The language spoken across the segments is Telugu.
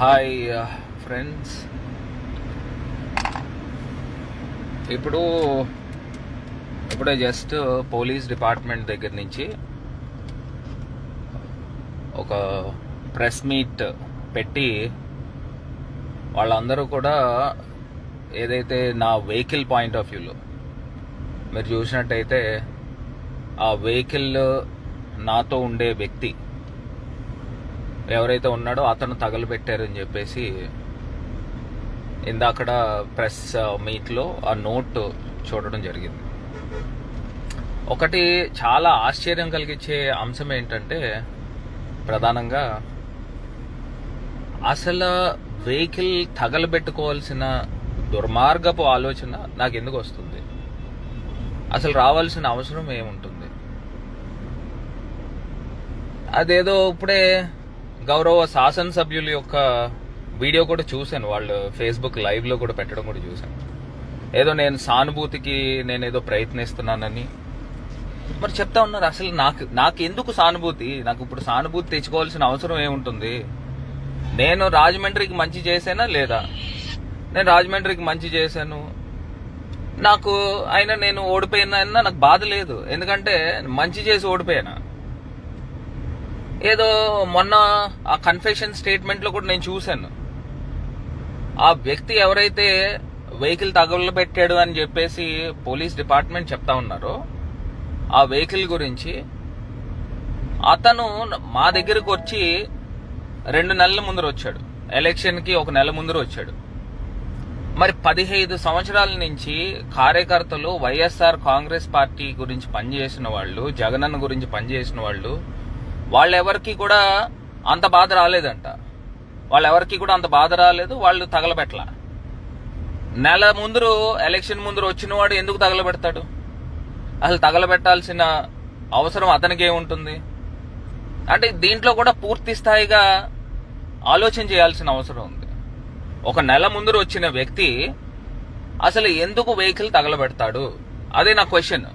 Hi friends. ఇప్పుడే జస్ట్ పోలీస్ డిపార్ట్మెంట్ దగ్గర నుంచి ఒక ప్రెస్ మీట్ పెట్టి వాళ్ళందరూ కూడా ఏదైతే నా వెహికల్ పాయింట్ ఆఫ్ వ్యూలో మీరు చూసినట్టయితే ఆ వెహికల్ నాతో ఉండే వ్యక్తి ఎవరైతే ఉన్నాడో అతను తగలబెట్టారని చెప్పేసి ఇందాకడ ప్రెస్ మీట్లో ఆ నోట్ చూడడం జరిగింది. ఒకటి చాలా ఆశ్చర్యం కలిగించే అంశం ఏంటంటే ప్రధానంగా అసలు వెహికల్ తగలబెట్టుకోవాల్సిన దుర్మార్గపు ఆలోచన నాకు ఎందుకు వస్తుంది? అసలు రావాల్సిన అవసరం ఏముంటుంది? అదేదో ఇప్పుడే గౌరవ శాసనసభ్యుల యొక్క వీడియో కూడా చూశాను, వాళ్ళు ఫేస్బుక్ లైవ్ లో కూడా పెట్టడం కూడా చూశాను. ఏదో నేను సానుభూతికి నేనేదో ప్రయత్నిస్తున్నానని మరి చెప్తా ఉన్నారు. అసలు నాకు ఎందుకు సానుభూతి? నాకు ఇప్పుడు సానుభూతి తెచ్చుకోవాల్సిన అవసరం ఏముంటుంది? నేను రాజమండ్రికి మంచి చేశానా లేదా? నేను రాజమండ్రికి మంచి చేశాను, నాకు అయినా నేను ఓడిపోయినా నాకు బాధ లేదు. ఎందుకంటే మంచి చేసి ఓడిపోయానా? ఏదో మొన్న ఆ కన్ఫెషన్ స్టేట్మెంట్ లో కూడా నేను చూశాను, ఆ వ్యక్తి ఎవరైతే వెహికల్ తగలబెట్టాడు అని చెప్పేసి పోలీస్ డిపార్ట్మెంట్ చెప్తా ఉన్నారో ఆ వెహికల్ గురించి అతను మా దగ్గరకు వచ్చి 2 నెలల ముందర వచ్చాడు, ఎలక్షన్ కి 1 నెల ముందర వచ్చాడు. మరి 15 సంవత్సరాల నుంచి కార్యకర్తలు వైఎస్ఆర్ కాంగ్రెస్ పార్టీ గురించి పనిచేసిన వాళ్ళు, జగనన్న గురించి పనిచేసిన వాళ్ళెవరికి కూడా అంత బాధ రాలేదంట. వాళ్ళెవరికి కూడా అంత బాధ రాలేదు, వాళ్ళు తగలబెట్టలా. నెల ముందరు ఎలక్షన్ ముందర వచ్చిన వాడు ఎందుకు తగలబెడతాడు? అసలు తగలబెట్టాల్సిన అవసరం అతనికి ఏముంటుంది? అంటే దీంట్లో కూడా పూర్తి స్థాయిగా ఆలోచన చేయాల్సిన అవసరం ఉంది. 1 నెల ముందర వచ్చిన వ్యక్తి అసలు ఎందుకు వెహికల్ తగలబెడతాడు? అదే నా క్వశ్చన్.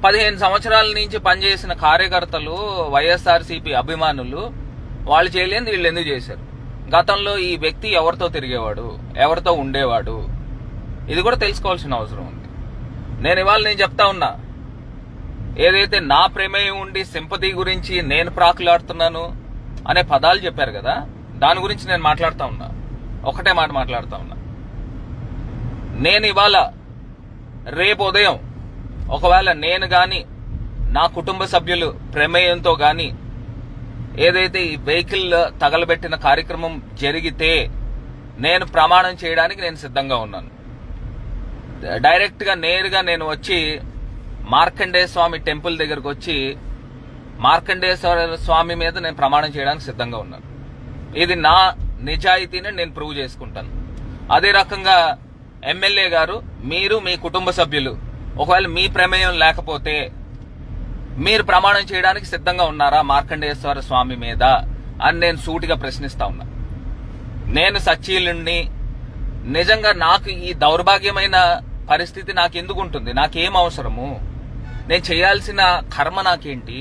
15 సంవత్సరాల నుంచి పనిచేసిన కార్యకర్తలు, వైఎస్ఆర్సీపీ అభిమానులు వాళ్ళు చేయలేని వీళ్ళు ఎందుకు చేశారు? గతంలో ఈ వ్యక్తి ఎవరితో తిరిగేవాడు, ఎవరితో ఉండేవాడు, ఇది కూడా తెలుసుకోవాల్సిన అవసరం ఉంది. నేను చెప్తా ఉన్నా, ఏదైతే నా ప్రమేయం ఉండి సింపతి గురించి నేను ప్రాకులాడుతున్నాను అనే పదాలు చెప్పారు కదా, దాని గురించి నేను మాట్లాడుతా ఉన్నా. ఒకటే మాట మాట్లాడుతా ఉన్నా. నేను ఇవాళ రేపు ఉదయం ఒకవేళ నేను గాని నా కుటుంబ సభ్యులు ప్రమేయంతో గాని ఏదైతే ఈ వెహికల్ తగలబెట్టిన కార్యక్రమం జరిగితే నేను ప్రమాణం చేయడానికి నేను సిద్ధంగా ఉన్నాను. డైరెక్ట్ గా నేరుగా నేను వచ్చి మార్కండేయ స్వామి టెంపుల్ దగ్గరకు వచ్చి మార్కండేయ స్వామి మీద నేను ప్రమాణం చేయడానికి సిద్ధంగా ఉన్నాను. ఇది నా నిజాయితీని నేను ప్రూవ్ చేసుకుంటాను. అదే రకంగా ఎమ్మెల్యే గారు, మీరు మీ కుటుంబ సభ్యులు ఒకవేళ మీ ప్రమేయం లేకపోతే మీరు ప్రమాణం చేయడానికి సిద్ధంగా ఉన్నారా మార్కండేశ్వర స్వామి మీద అని నేను సూటిగా ప్రశ్నిస్తా ఉన్నా. నేను సచ్చీలుణ్ణి. నిజంగా నాకు ఈ దౌర్భాగ్యమైన పరిస్థితి నాకెందుకు ఉంటుంది? నాకేం అవసరము? నేను చేయాల్సిన కర్మ నాకేంటి?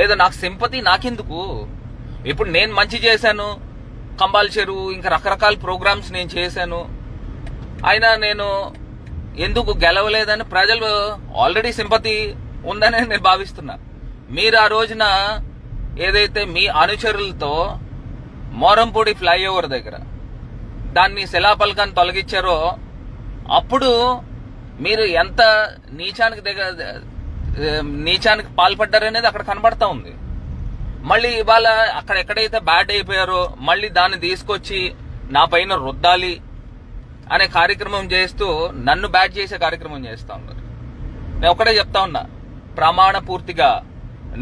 ఏదో నాకు సింపతి నాకెందుకు? ఇప్పుడు నేను మంచి చేశాను, కంబాల్ చెరువు ఇంకా రకరకాల ప్రోగ్రామ్స్ నేను చేశాను, అయినా నేను ఎందుకు గెలవలేదని ప్రజలు ఆల్రెడీ సింపతి ఉందని నేను భావిస్తున్నా. మీరు ఆ రోజున ఏదైతే మీ అనుచరులతో మోరంపూడి ఫ్లైఓవర్ దగ్గర దాన్ని శిలాపలకాన్ని తొలగించారో అప్పుడు మీరు ఎంత నీచానికి పాల్పడ్డారనేది అక్కడ కనబడతా ఉంది. మళ్ళీ ఇవాళ అక్కడ ఎక్కడైతే బ్యాడ్ అయిపోయారో మళ్ళీ దాన్ని తీసుకొచ్చి నా పైన రుద్దాలి అనే కార్యక్రమం చేస్తూ నన్ను బ్యాట్ చేసే కార్యక్రమం చేస్తా ఉన్నారు. నేను ఒకటే చెప్తా ఉన్నా, ప్రమాణ పూర్తిగా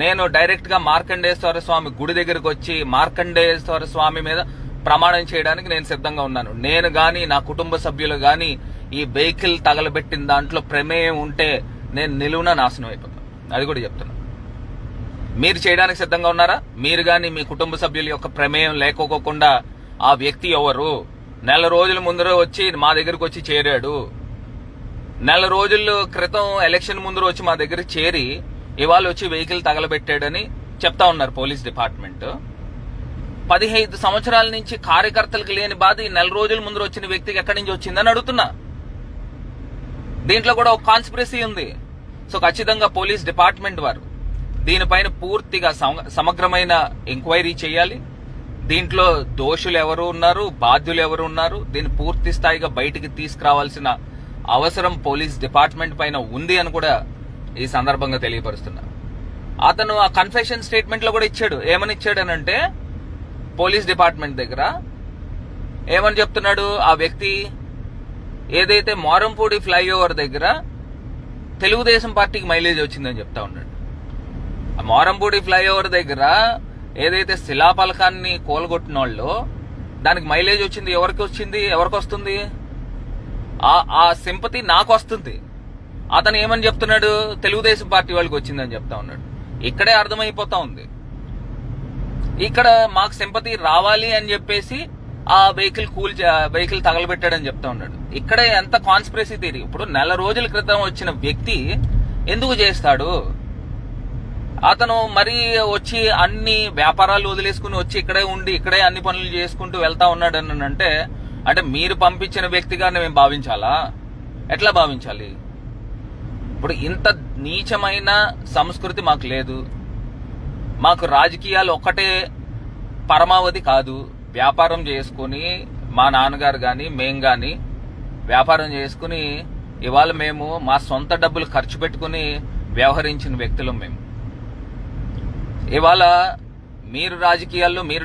నేను డైరెక్ట్ గా మార్కండేశ్వర స్వామి గుడి దగ్గరకు వచ్చి మార్కండేశ్వర స్వామి మీద ప్రమాణం చేయడానికి నేను సిద్ధంగా ఉన్నాను. నేను గాని నా కుటుంబ సభ్యులు గాని ఈ వెహికల్ తగలబెట్టిన దాంట్లో ప్రమేయం ఉంటే నేను నిలువున నాశనం అయిపోతాను. అది కూడా చెప్తున్నా. మీరు చేయడానికి సిద్ధంగా ఉన్నారా? మీరు గాని మీ కుటుంబ సభ్యుల యొక్క ప్రమేయం లేకోకుండా ఆ వ్యక్తి ఎవరు? నెల రోజుల ముందర వచ్చి మా దగ్గరకు వచ్చి చేరాడు. నెల రోజుల క్రితం ఎలక్షన్ ముందర వచ్చి మా దగ్గర చేరి ఇవాళ వచ్చి వెహికల్ తగలబెట్టాడని చెప్తా ఉన్నారు పోలీస్ డిపార్ట్మెంట్. 15 సంవత్సరాల నుంచి కార్యకర్తలకు లేని బాధ ఈ 4 రోజుల ముందు వచ్చిన వ్యక్తికి ఎక్కడి నుంచి వచ్చిందని అడుగుతున్నా. దీంట్లో కూడా ఒక కాన్స్పిరసీ ఉంది. సో ఖచ్చితంగా పోలీస్ డిపార్ట్మెంట్ వారు దీనిపైన పూర్తిగా సమగ్రమైన ఎంక్వైరీ చేయాలి. దీంట్లో దోషులు ఎవరు ఉన్నారు, బాధ్యులు ఎవరు ఉన్నారు, దీన్ని పూర్తి స్థాయిగా బయటికి తీసుకురావాల్సిన అవసరం పోలీస్ డిపార్ట్మెంట్ పైన ఉంది అని కూడా ఈ సందర్భంగా తెలియపరుస్తున్నా. అతను ఆ కన్ఫెషన్ స్టేట్మెంట్ లో కూడా ఇచ్చాడు. ఏమని ఇచ్చాడనంటే పోలీస్ డిపార్ట్మెంట్ దగ్గర ఏమని చెప్తున్నాడు, ఆ వ్యక్తి ఏదైతే మోరంపూడి ఫ్లైఓవర్ దగ్గర తెలుగుదేశం పార్టీకి మైలేజ్ వచ్చిందని చెప్తా ఉన్నాడు. ఆ మోరంపూడి ఫ్లైఓవర్ దగ్గర ఏదైతే శిలాపలకాన్ని కోలగొట్టిన వాళ్ళు దానికి మైలేజ్ వచ్చింది, ఎవరికి వస్తుంది? ఆ సింపతి నాకు వస్తుంది. అతను ఏమని చెప్తున్నాడు, తెలుగుదేశం పార్టీ వాళ్ళకి వచ్చిందని చెప్తా ఉన్నాడు. ఇక్కడే అర్థమైపోతా ఉంది. ఇక్కడ మాకు సింపతి రావాలి అని చెప్పేసి ఆ వెహికల్ తగలబెట్టాడని చెప్తా ఉన్నాడు. ఇక్కడే ఎంత కాన్స్పిరసీ థియరీ. ఇప్పుడు 4 రోజుల క్రితం వచ్చిన వ్యక్తి ఎందుకు చేస్తాడు? అతను మరీ వచ్చి అన్ని వ్యాపారాలు వదిలేసుకుని వచ్చి ఇక్కడే ఉండి ఇక్కడే అన్ని పనులు చేసుకుంటూ వెళ్తా ఉన్నాడు అని అంటే మీరు పంపించిన వ్యక్తిగా మేము భావించాలా? ఎట్లా భావించాలి? ఇప్పుడు ఇంత నీచమైన సంస్కృతి మాకు లేదు. మాకు రాజకీయాలు ఒక్కటే పరమావధి కాదు. వ్యాపారం చేసుకుని మా నాన్నగారు గాని మేం గాని వ్యాపారం చేసుకుని ఇవాళ మేము మా సొంత డబ్బులు ఖర్చు పెట్టుకుని వ్యవహరించిన వ్యక్తులు మేము. ఇవాళ మీరు రాజకీయాల్లో మీరు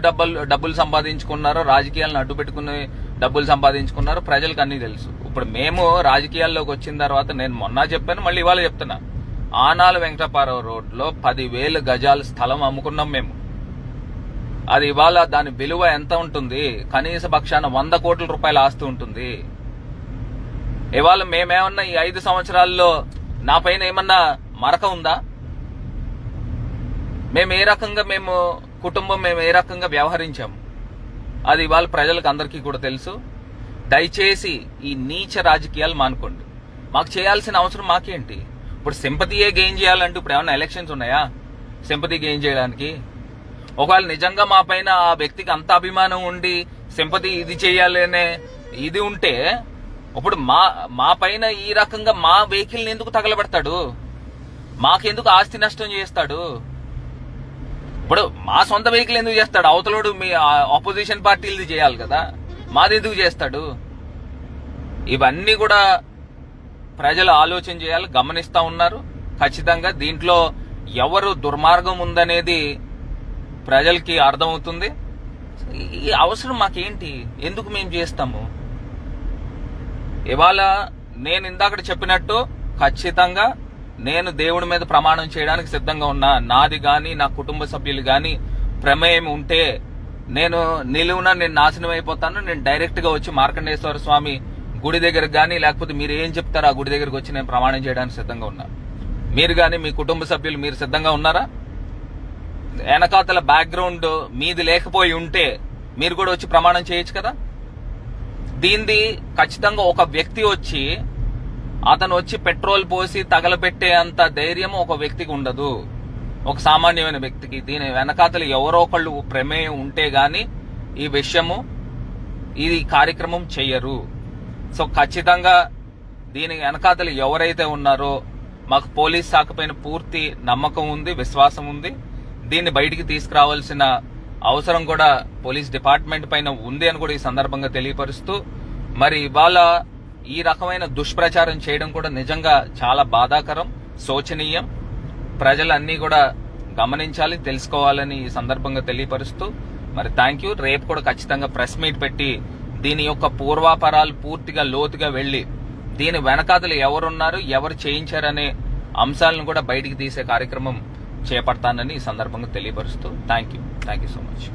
డబ్బులు సంపాదించుకున్నారో, రాజకీయాలను అడ్డు పెట్టుకుని డబ్బులు సంపాదించుకున్నారో ప్రజలకు అన్నీ తెలుసు. ఇప్పుడు మేము రాజకీయాల్లోకి వచ్చిన తర్వాత నేను మొన్న చెప్పాను, మళ్ళీ ఇవాళ చెప్తున్నా, ఆనాల వెంకటపారావు రోడ్లో 10,000 గజాల స్థలం అమ్ముకున్నాం మేము. అది ఇవాళ దాని విలువ ఎంత ఉంటుంది? కనీస పక్షాన 100 కోట్ల రూపాయల ఆస్తి ఉంటుంది. ఇవాళ మేమేమన్నా ఈ 5 సంవత్సరాల్లో నా పైన ఏమన్నా మరక ఉందా? మేము ఏ రకంగా వ్యవహరించాము అది ఇవాళ ప్రజలకు అందరికీ కూడా తెలుసు. దయచేసి ఈ నీచ రాజకీయాలు మానుకోండి. మాకు చేయాల్సిన అవసరం మాకేంటి? ఇప్పుడు సింపతియే గెయిన్ చేయాలంటే ఇప్పుడు ఏమన్నా ఎలక్షన్స్ ఉన్నాయా సింపతి గెయిన్ చేయడానికి? ఒకవేళ నిజంగా మా పైన ఆ వ్యక్తికి అంత అభిమానం ఉండి సింపతి ఇది చేయాలనే ఇది ఉంటే ఇప్పుడు మా పైన ఈ రకంగా మా వెహికల్ని ఎందుకు తగలబెడతాడు? మాకెందుకు ఆస్తి నష్టం చేస్తాడు? ఇప్పుడు మా సొంత వెహికల్ ఎందుకు చేస్తాడు? అవతలోడు మీ ఆపోజిషన్ పార్టీలది చేయాలి కదా, మాది ఎందుకు చేస్తాడు? ఇవన్నీ కూడా ప్రజలు ఆలోచన చేయాలి, గమనిస్తా ఉన్నారు. ఖచ్చితంగా దీంట్లో ఎవరు దుర్మార్గం ఉందనేది ప్రజలకి అర్థమవుతుంది. ఈ అవసరం మాకేంటి? ఎందుకు మేము చేస్తాము? ఇవాళ నేను ఇందాక చెప్పినట్టు ఖచ్చితంగా నేను దేవుడి మీద ప్రమాణం చేయడానికి సిద్ధంగా ఉన్నా. నాది గాని నా కుటుంబ సభ్యులు గాని ప్రమేయం ఉంటే నేను నాశనం అయిపోతాను. నేను డైరెక్ట్ గా వచ్చి మార్కండేశ్వర స్వామి గుడి దగ్గరకు గానీ లేకపోతే మీరు ఏం చెప్తారో ఆ గుడి దగ్గరకు వచ్చి నేను ప్రమాణం చేయడానికి సిద్ధంగా ఉన్నా. మీరు గాని మీ కుటుంబ సభ్యులు మీరు సిద్ధంగా ఉన్నారా? వెనకాతల బ్యాక్గ్రౌండ్ మీది లేకపోయి ఉంటే మీరు కూడా వచ్చి ప్రమాణం చేయొచ్చు కదా. దీనిది ఖచ్చితంగా ఒక వ్యక్తి వచ్చి అతను వచ్చి పెట్రోల్ పోసి తగలబెట్టే అంత ధైర్యం ఒక వ్యక్తికి ఉండదు, ఒక సామాన్యమైన వ్యక్తికి. దీని వెనకాతలు ఎవరో ఒకళ్ళు ప్రమేయం ఉంటే గాని ఈ విషయము ఈ కార్యక్రమం చెయ్యరు. సో ఖచ్చితంగా దీని వెనకాతలు ఎవరైతే ఉన్నారో మాకు పోలీస్ శాఖ పైన పూర్తి నమ్మకం ఉంది, విశ్వాసం ఉంది. దీన్ని బయటికి తీసుకురావాల్సిన అవసరం కూడా పోలీస్ డిపార్ట్మెంట్ పైన ఉంది అని కూడా ఈ సందర్భంగా తెలియపరుస్తూ, మరి ఇవాళ ఈ రకమైన దుష్ప్రచారం చేయడం కూడా నిజంగా చాలా బాధాకరం, శోచనీయం. ప్రజలన్నీ కూడా గమనించాలి, తెలుసుకోవాలని ఈ సందర్భంగా తెలియపరుస్తూ మరి థ్యాంక్ యూ. రేపు కూడా ఖచ్చితంగా ప్రెస్ మీట్ పెట్టి దీని యొక్క పూర్వాపరాలు పూర్తిగా లోతుగా వెళ్లి దీని వెనకాతలు ఎవరున్నారు, ఎవరు చేయించారనే అంశాలను కూడా బయటికి తీసే కార్యక్రమం చేపడతానని ఈ సందర్భంగా తెలియపరుస్తూ థ్యాంక్ యూ సో మచ్.